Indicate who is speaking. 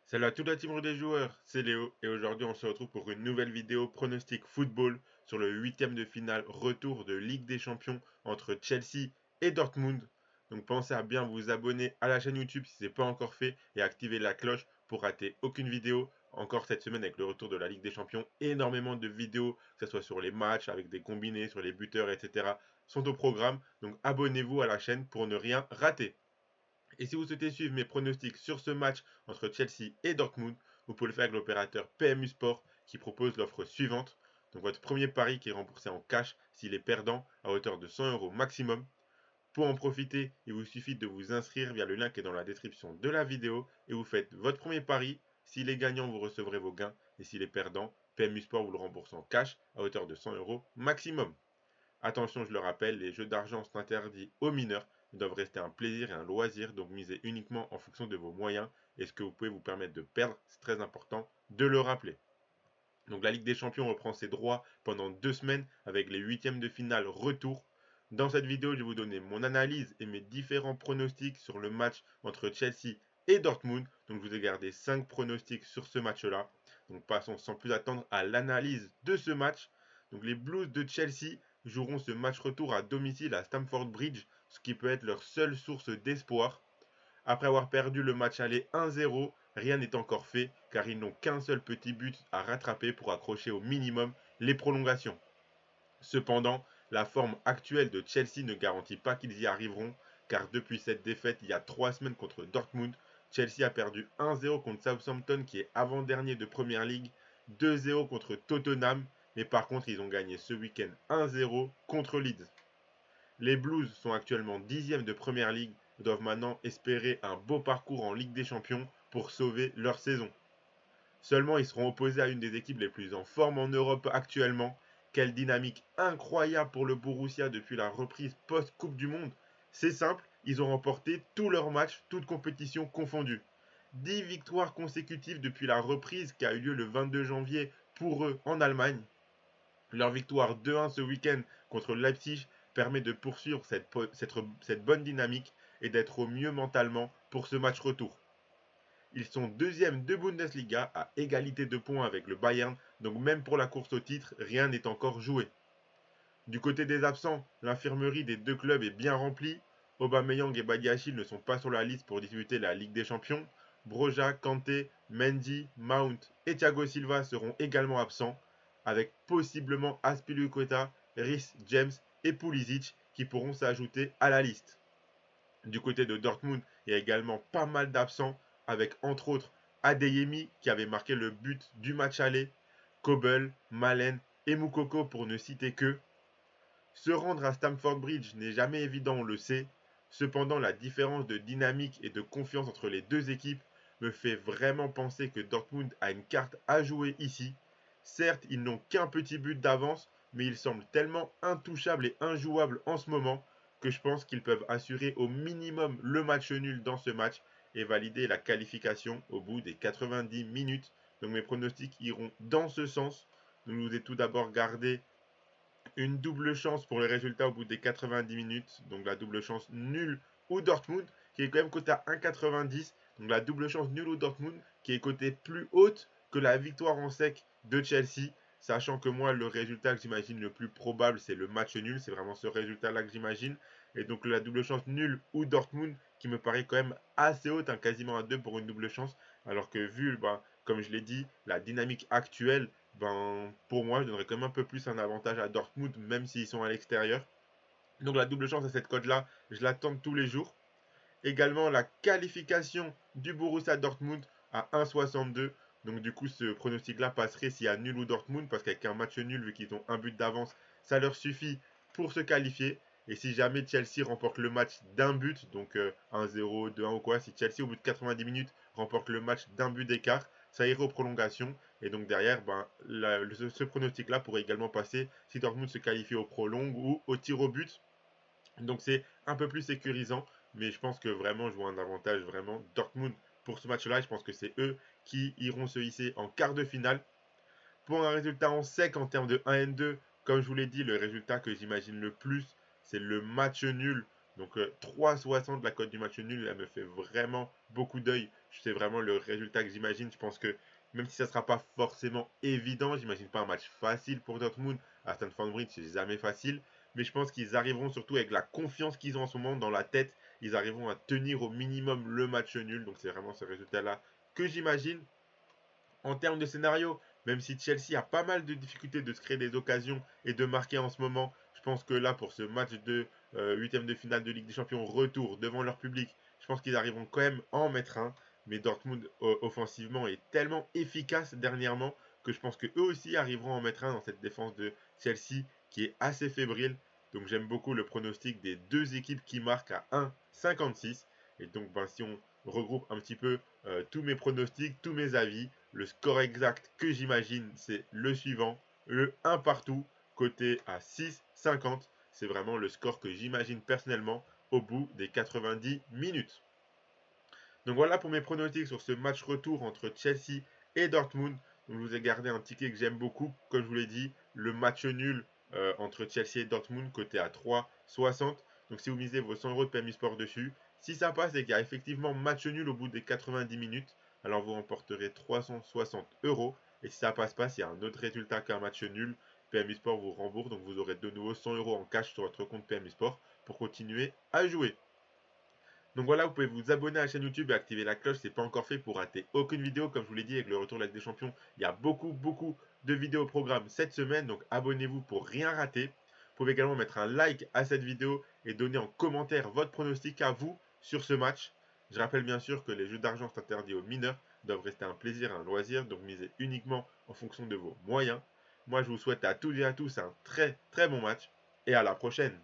Speaker 1: Salut à toute la team des joueurs, c'est Léo et aujourd'hui on se retrouve pour une nouvelle vidéo pronostic football sur le huitième de finale retour de Ligue des Champions entre Chelsea et Dortmund. Donc pensez à bien vous abonner à la chaîne YouTube si ce n'est pas encore fait et activer la cloche pour rater aucune vidéo. Encore cette semaine avec le retour de la Ligue des Champions, énormément de vidéos, que ce soit sur les matchs avec des combinés, sur les buteurs, etc. sont au programme. Donc abonnez-vous à la chaîne pour ne rien rater. Et si vous souhaitez suivre mes pronostics sur ce match entre Chelsea et Dortmund, vous pouvez le faire avec l'opérateur PMU Sport qui propose l'offre suivante. Donc votre premier pari qui est remboursé en cash s'il est perdant à hauteur de 100 euros maximum. Pour en profiter, il vous suffit de vous inscrire via le lien qui est dans la description de la vidéo et vous faites votre premier pari. S'il est gagnant, vous recevrez vos gains et s'il est perdant, PMU Sport vous le rembourse en cash à hauteur de 100 euros maximum. Attention, je le rappelle, les jeux d'argent sont interdits aux mineurs. Ils doivent rester un plaisir et un loisir, donc misez uniquement en fonction de vos moyens et ce que vous pouvez vous permettre de perdre. C'est très important de le rappeler. Donc la Ligue des Champions reprend ses droits pendant 2 semaines avec les huitièmes de finale retour. Dans cette vidéo, je vais vous donner mon analyse et mes différents pronostics sur le match entre Chelsea et Dortmund. Donc je vous ai gardé 5 pronostics sur ce match-là. Donc passons sans plus attendre à l'analyse de ce match. Donc les Blues de Chelsea joueront ce match retour à domicile à Stamford Bridge, ce qui peut être leur seule source d'espoir. Après avoir perdu le match aller 1-0, rien n'est encore fait car ils n'ont qu'un seul petit but à rattraper pour accrocher au minimum les prolongations. Cependant, la forme actuelle de Chelsea ne garantit pas qu'ils y arriveront car depuis cette défaite il y a 3 semaines contre Dortmund, Chelsea a perdu 1-0 contre Southampton qui est avant-dernier de Premier League, 2-0 contre Tottenham, mais par contre ils ont gagné ce week-end 1-0 contre Leeds. Les Blues sont actuellement 10e de Premier League et doivent maintenant espérer un beau parcours en Ligue des Champions pour sauver leur saison. Seulement, ils seront opposés à une des équipes les plus en forme en Europe actuellement. Quelle dynamique incroyable pour le Borussia depuis la reprise post-Coupe du Monde. C'est simple, ils ont remporté tous leurs matchs, toutes compétitions confondues. 10 victoires consécutives depuis la reprise qui a eu lieu le 22 janvier pour eux en Allemagne. Leur victoire 2-1 ce week-end contre Leipzig permet de poursuivre cette bonne dynamique et d'être au mieux mentalement pour ce match retour. Ils sont deuxième de Bundesliga à égalité de points avec le Bayern, donc même pour la course au titre, rien n'est encore joué. Du côté des absents, l'infirmerie des deux clubs est bien remplie. Aubameyang et Badiachil ne sont pas sur la liste pour disputer la Ligue des Champions. Broja, Kanté, Mendy, Mount et Thiago Silva seront également absents, avec possiblement Azpilicueta, Rhys James et Pulisic qui pourront s'ajouter à la liste. Du côté de Dortmund, il y a également pas mal d'absents, avec entre autres Adeyemi qui avait marqué le but du match aller, Kobel, Malen et Moukoko pour ne citer que. Se rendre à Stamford Bridge n'est jamais évident, on le sait. Cependant, la différence de dynamique et de confiance entre les deux équipes me fait vraiment penser que Dortmund a une carte à jouer ici. Certes, ils n'ont qu'un petit but d'avance, mais ils semblent tellement intouchables et injouables en ce moment que je pense qu'ils peuvent assurer au minimum le match nul dans ce match et valider la qualification au bout des 90 minutes. Donc mes pronostics iront dans ce sens. Nous nous ai tout d'abord gardé une double chance pour le résultat au bout des 90 minutes. Donc la double chance nulle ou Dortmund, qui est quand même coté à 1,90. Donc la double chance nulle ou Dortmund, qui est coté plus haute que la victoire en sec de Chelsea. Sachant que moi, le résultat que j'imagine le plus probable, c'est le match nul. C'est vraiment ce résultat-là que j'imagine. Et donc la double chance nulle ou Dortmund, qui me paraît quand même assez haute, hein, quasiment à 2 pour une double chance. Alors que vu, comme je l'ai dit, la dynamique actuelle, pour moi, je donnerais quand même un peu plus un avantage à Dortmund, même s'ils sont à l'extérieur. Donc la double chance à cette cote-là, je l'attends tous les jours. Également la qualification du Borussia Dortmund à 1,62. Donc du coup, ce pronostic-là passerait s'il y a nul ou Dortmund, parce qu'avec un match nul, vu qu'ils ont un but d'avance, ça leur suffit pour se qualifier. Et si jamais Chelsea remporte le match d'un but, donc 1-0, 2-1 ou quoi, si Chelsea au bout de 90 minutes remporte le match d'un but d'écart, ça irait aux prolongations. Et donc derrière, ce pronostic-là pourrait également passer si Dortmund se qualifie au prolong ou au tir au but. Donc c'est un peu plus sécurisant, mais je pense que vraiment je vois un avantage vraiment Dortmund pour ce match-là. Je pense que c'est eux qui iront se hisser en quart de finale. Pour un résultat en sec en termes de 1 N2, comme je vous l'ai dit, le résultat que j'imagine le plus, c'est le match nul. Donc 3,60 la cote du match nul, elle me fait vraiment beaucoup d'œil. C'est vraiment le résultat que j'imagine. Je pense que même si ça ne sera pas forcément évident, j'imagine pas un match facile pour Dortmund. À Stamford Bridge, c'est jamais facile. Mais je pense qu'ils arriveront surtout avec la confiance qu'ils ont en ce moment dans la tête. Ils arriveront à tenir au minimum le match nul. Donc c'est vraiment ce résultat-là que j'imagine. En termes de scénario, même si Chelsea a pas mal de difficultés de se créer des occasions et de marquer en ce moment, je pense que là, pour ce match de huitième de finale de Ligue des Champions, retour devant leur public, je pense qu'ils arriveront quand même à en mettre un. Mais Dortmund, offensivement, est tellement efficace dernièrement que je pense qu'eux aussi arriveront à en mettre un dans cette défense de Chelsea qui est assez fébrile. Donc j'aime beaucoup le pronostic des deux équipes qui marquent à 1,56. Et donc si on regroupe un petit peu tous mes pronostics, tous mes avis, le score exact que j'imagine, c'est le suivant, le 1 partout, coté à 6,50. C'est vraiment le score que j'imagine personnellement au bout des 90 minutes. Donc voilà pour mes pronostics sur ce match retour entre Chelsea et Dortmund. Donc je vous ai gardé un ticket que j'aime beaucoup, comme je vous l'ai dit, le match nul entre Chelsea et Dortmund, coté à 3,60. Donc si vous misez vos 100 € de PMU Sport dessus, si ça passe et qu'il y a effectivement match nul au bout des 90 minutes, alors vous remporterez 360 €. Et si ça passe pas, s'il y a un autre résultat qu'un match nul, PMU Sport vous rembourse. Donc vous aurez de nouveau 100 € en cash sur votre compte PMU Sport pour continuer à jouer. Donc voilà, vous pouvez vous abonner à la chaîne YouTube et activer la cloche si ce n'est pas encore fait pour rater aucune vidéo. Comme je vous l'ai dit, avec le retour de la Ligue des Champions, il y a beaucoup de vidéos au programme cette semaine. Donc abonnez-vous pour rien rater. Vous pouvez également mettre un like à cette vidéo et donner en commentaire votre pronostic à vous sur ce match. Je rappelle bien sûr que les jeux d'argent sont interdits aux mineurs, doivent rester un plaisir et un loisir, donc misez uniquement en fonction de vos moyens. Moi je vous souhaite à toutes et à tous un très bon match et à la prochaine.